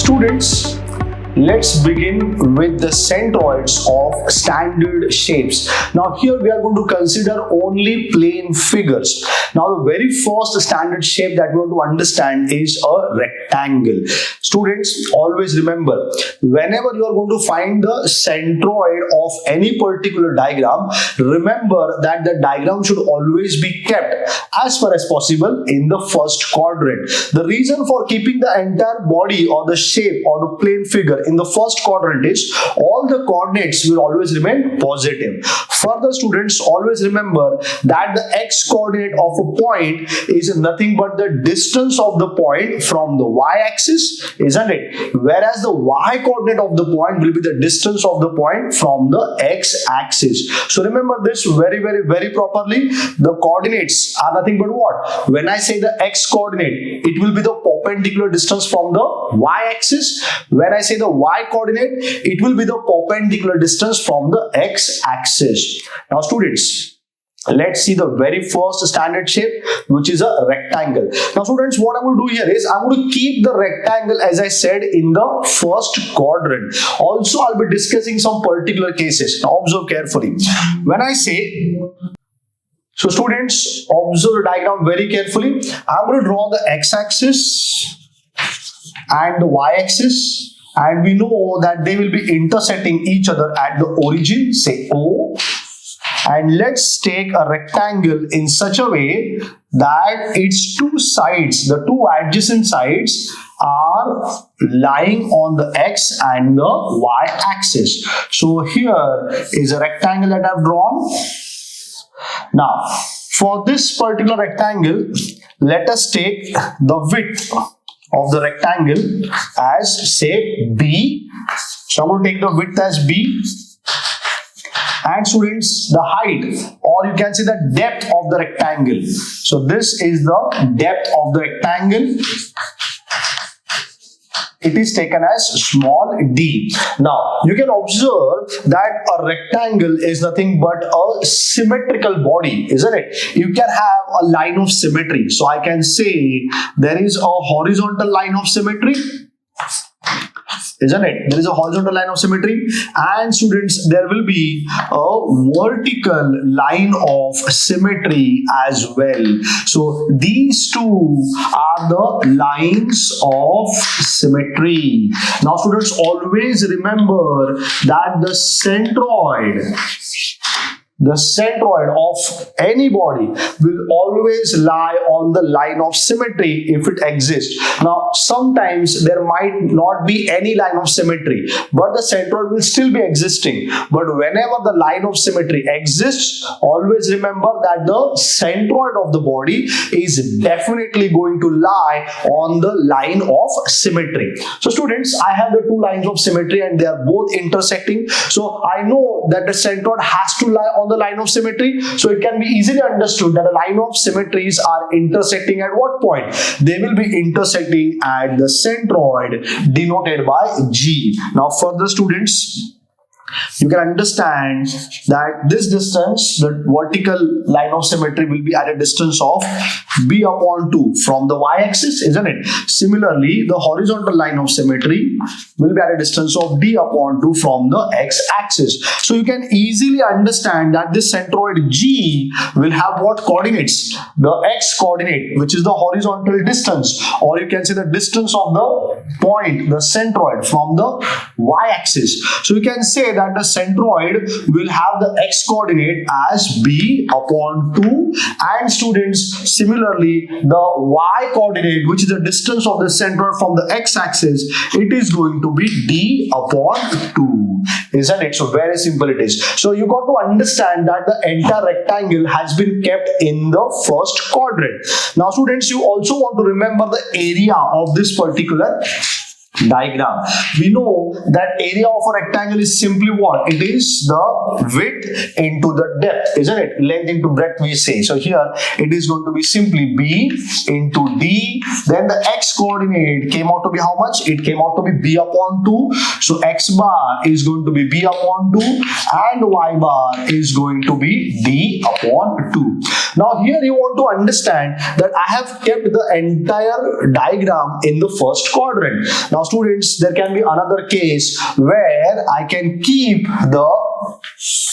Students, let's begin with the centroids of standard shapes. Now here we are going to consider only plane figures. Now the very first standard shape that we want to understand is a rectangle. Students, always remember, whenever you are going to find the centroid of any particular diagram, remember that the diagram should always be kept as far as possible in the first quadrant. The reason for keeping the entire body or the shape or the plane figure in the first quadrant is all the coordinates will always remain positive. Further, students, always remember that the x coordinate of a point is nothing but the distance of the point from the y-axis, isn't it? Whereas the y coordinate of the point will be the distance of the point from the x-axis. So remember this very properly. The coordinates are nothing but what? When I say the x coordinate, it will be the perpendicular distance from the y-axis. When I say the y coordinate, it will be the perpendicular distance from the x-axis. Now students, let's see the very first standard shape, which is a rectangle. Now students, what I'm going to do here is I'm going to keep the rectangle, as I said, in the first quadrant. Also, I'll be discussing some particular cases. Now observe carefully. When I say, so students, observe the diagram very carefully. I'm going to draw the x-axis and the y-axis. And we know that they will be intersecting each other at the origin, say O. And let's take a rectangle in such a way that its two sides, the two adjacent sides, are lying on the x and the y axis. So here is a rectangle that I've drawn. Now, for this particular rectangle, let us take the width of the rectangle as, say, B. So I'm going to take the width as B. And students, the height, or you can say the depth of the rectangle. So this is the depth of the rectangle. It is taken as small d. Now, you can observe that a rectangle is nothing but a symmetrical body, isn't it? You can have a line of symmetry. So I can say there is a horizontal line of symmetry, isn't it? There is a horizontal line of symmetry, and students, there will be a vertical line of symmetry as well. So these two are the lines of symmetry. Now students, always remember that the centroid of any body will always lie on the line of symmetry if it exists. Now, sometimes there might not be any line of symmetry, but the centroid will still be existing. But whenever the line of symmetry exists, always remember that the centroid of the body is definitely going to lie on the line of symmetry. So students, I have the two lines of symmetry and they are both intersecting. So I know that the centroid has to lie on the line of symmetry, so it can be easily understood that a line of symmetries are intersecting at what point? They will be intersecting at the centroid denoted by G. Now further, students, you can understand that this distance, the vertical line of symmetry, will be at a distance of b upon 2 from the y-axis, isn't it? Similarly, the horizontal line of symmetry will be at a distance of d upon 2 from the x-axis. So you can easily understand that this centroid G will have what coordinates? The x coordinate, which is the horizontal distance, or you can say the distance of the point, the centroid, from the y-axis. So you can say that the centroid will have the x coordinate as b upon 2, and students, similarly the y coordinate, which is the distance of the centroid from the x-axis, it is going to be d upon 2, isn't it? So very simple it is. So you got to understand that the entire rectangle has been kept in the first quadrant. Now students, you also want to remember the area of this particular diagram. We know that area of a rectangle is simply what? It is the width into the depth, isn't it? Length into breadth, we say. So here it is going to be simply b into d. Then the x coordinate came out to be how much? It came out to be b upon 2. So x bar is going to be b upon 2 and y bar is going to be d upon 2. Now here you want to understand that I have kept the entire diagram in the first quadrant. Now students, there can be another case where I can keep the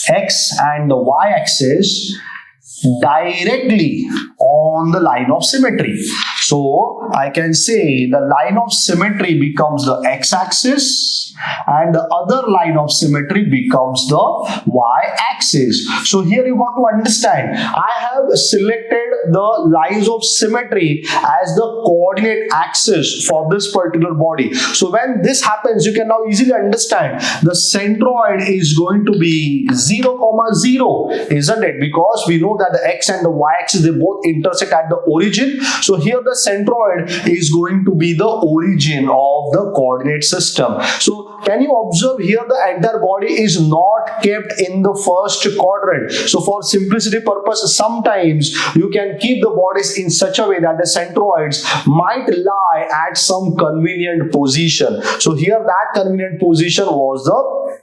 x and the y axis directly on the line of symmetry. So I can say the line of symmetry becomes the x-axis and the other line of symmetry becomes the y-axis. So here you got to understand, I have selected the lines of symmetry as the coordinate axis for this particular body. So when this happens, you can now easily understand the centroid is going to be 0, 0, isn't it? Because we know that the x and the y axis, they both intersect at the origin. So here the centroid is going to be the origin of the coordinate system. So can you observe here the entire body is not kept in the first quadrant. So for simplicity purpose, sometimes you can keep the bodies in such a way that the centroids might lie at some convenient position. So here that convenient position was the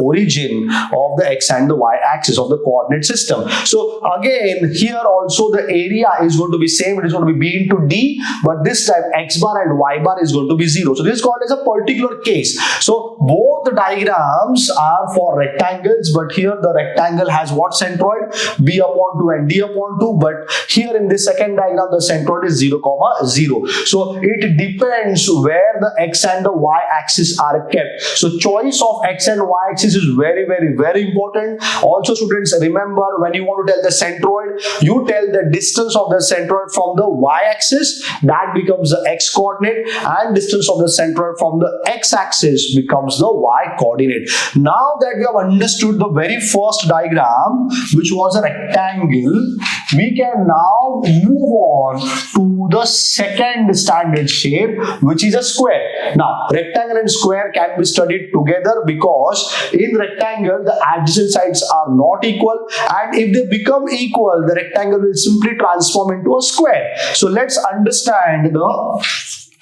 origin of the x and the y axis of the coordinate system. So again, here also the area is going to be same. It is going to be b into d, but this time x bar and y bar is going to be 0. So this is called as a particular case. So both the diagrams are for rectangles, but here the rectangle has what centroid? B upon 2 and D upon 2, but here in this second diagram the centroid is 0, 0. So it depends where the x and the y axis are kept. So choice of x and y axis is very important. Also students, remember when you want to tell the centroid, you tell the distance of the centroid from the y axis, that becomes the x coordinate, and distance of the centroid from the x axis becomes the y coordinate. Now that we have understood the very first diagram, which was a rectangle, we can now move on to the second standard shape, which is a square. Now rectangle and square can be studied together because in rectangle the adjacent sides are not equal, and if they become equal, the rectangle will simply transform into a square. So let's understand the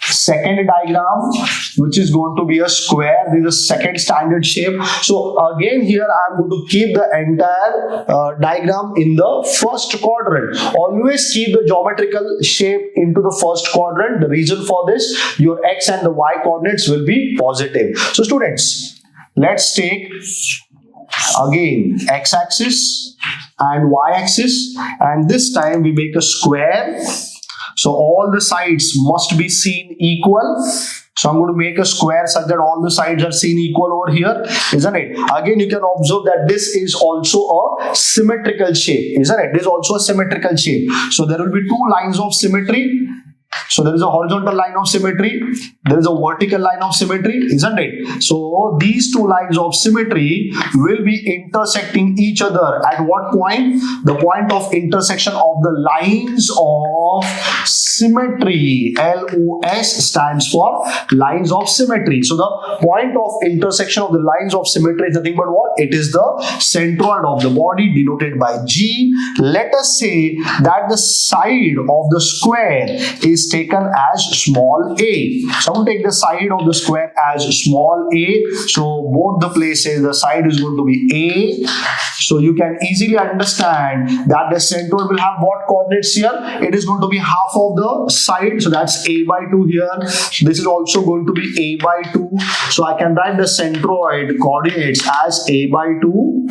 second diagram, which is going to be a square. This is a second standard shape. So again here I am going to keep the entire diagram in the first quadrant. Always keep the geometrical shape into the first quadrant. The reason for this, your x and the y coordinates will be positive. So students, let's take again x-axis and y-axis, and this time we make a square. So all the sides must be seen equal. So I'm going to make a square such that all the sides are seen equal over here, isn't it? Again, you can observe that this is also a symmetrical shape, isn't it? This is also a symmetrical shape. So there will be two lines of symmetry. So there is a horizontal line of symmetry, there is a vertical line of symmetry, isn't it? So these two lines of symmetry will be intersecting each other at what point? The point of intersection of the lines of symmetry. LOS stands for lines of symmetry. So the point of intersection of the lines of symmetry is nothing but what? It is the centroid of the body, denoted by G. Let us say that the side of the square is taken as small a. So I'm going to take the side of the square as small a. So both the places, the side is going to be a. So you can easily understand that the centroid will have what coordinates here? It is going to be half of the side. So that's a by 2 here. This is also going to be a by 2. So I can write the centroid coordinates as a by 2,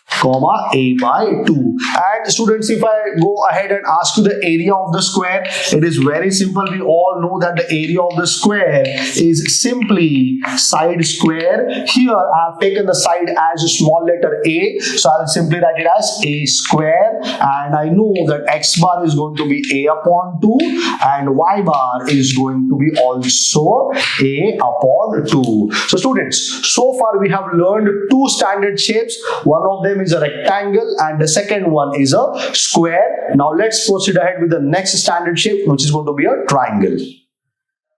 comma a by 2. And students, if I go ahead and ask you the area of the square, it is very simple. We all know that the area of the square is simply side square. Here I have taken the side as a small letter a, so I will simply write it as a square, and I know that x bar is going to be a upon 2 and y bar is going to be also a upon 2. So students, so far we have learned two standard shapes. One of them is a rectangle and the second one is a square. Now let's proceed ahead with the next standard shape, which is going to be a triangle.